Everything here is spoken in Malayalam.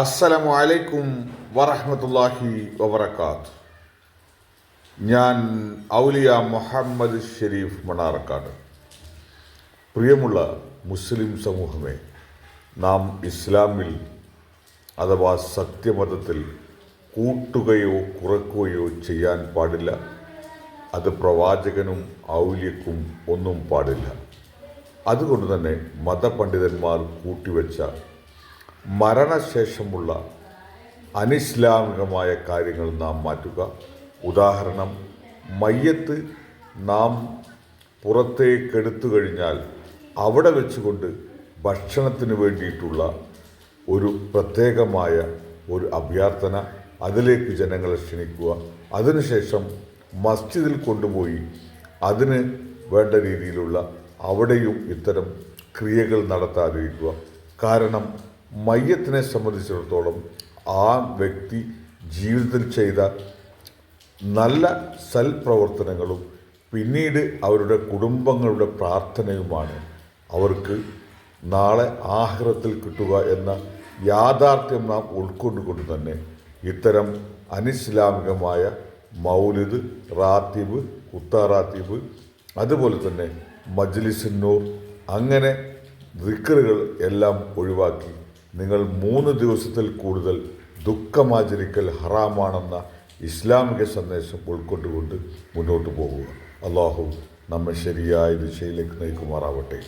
അസ്സലാമു അലൈക്കും വറഹ്മത്തുള്ളാഹി വബറകാത്ത്. ഞാൻ ഔലിയ മുഹമ്മദ് ഷെരീഫ് മണാർക്കാട്. പ്രിയമുള്ള മുസ്ലിം സമൂഹമേ, നാം ഇസ്ലാമിൽ അഥവാ സത്യമതത്തിൽ കൂട്ടുകയോ കുറക്കുകയോ ചെയ്യാൻ പാടില്ല. അത് പ്രവാചകനും ഔലിയക്കും ഒന്നും പാടില്ല. അതുകൊണ്ട് തന്നെ മതപണ്ഡിതന്മാർ കൂട്ടിവെച്ച മരണശേഷമുള്ള അനിസ്ലാമികമായ കാര്യങ്ങൾ നാം മാറ്റുക. ഉദാഹരണം, മയ്യത്ത് നാം പുറത്തേക്കെടുത്തു കഴിഞ്ഞാൽ അവിടെ വെച്ചുകൊണ്ട് ഭക്ഷണത്തിന് വേണ്ടിയിട്ടുള്ള ഒരു പ്രത്യേകമായ ഒരു അഭ്യർത്ഥന, അതിലേക്ക് ജനങ്ങളെ ക്ഷണിക്കുക. അതിനുശേഷം മസ്ജിദിൽ കൊണ്ടുപോയി അതിന് വേണ്ട രീതിയിലുള്ള അവിടെയും ഇത്തരം ക്രിയകൾ നടത്താതിരിക്കുക. കാരണം മയ്യത്തിനെ സംബന്ധിച്ചിടത്തോളം ആ വ്യക്തി ജീവിതത്തിൽ ചെയ്ത നല്ല സൽപ്രവർത്തനങ്ങളും പിന്നീട് അവരുടെ കുടുംബങ്ങളുടെ പ്രാർത്ഥനയുമാണ് അവർക്ക് നാളെ ആഖിറത്തിൽ കിട്ടുക എന്ന യാഥാർത്ഥ്യം നാം ഉൾക്കൊണ്ടുകൊണ്ട് തന്നെ ഇത്തരം അനിസ്ലാമികമായ മൗലിദ്, റാത്തീബ്, കുത്താറാത്തീബ്, അതുപോലെ തന്നെ മജ്ലിസുന്നൂർ, അങ്ങനെ ദിക്റുകൾ എല്ലാം ഒഴിവാക്കി നിങ്ങൾ 3 ദിവസത്തിൽ കൂടുതൽ ദുഃഖമാചരിക്കൽ ഹറാമാണെന്ന ഇസ്ലാമിക സന്ദേശം ഉൾക്കൊണ്ടുകൊണ്ട് മുന്നോട്ട് പോകുക. അള്ളാഹു നമ്മെ ശരിയായ ദിശയിലേക്ക് നയിക്കുമാറാവട്ടെ.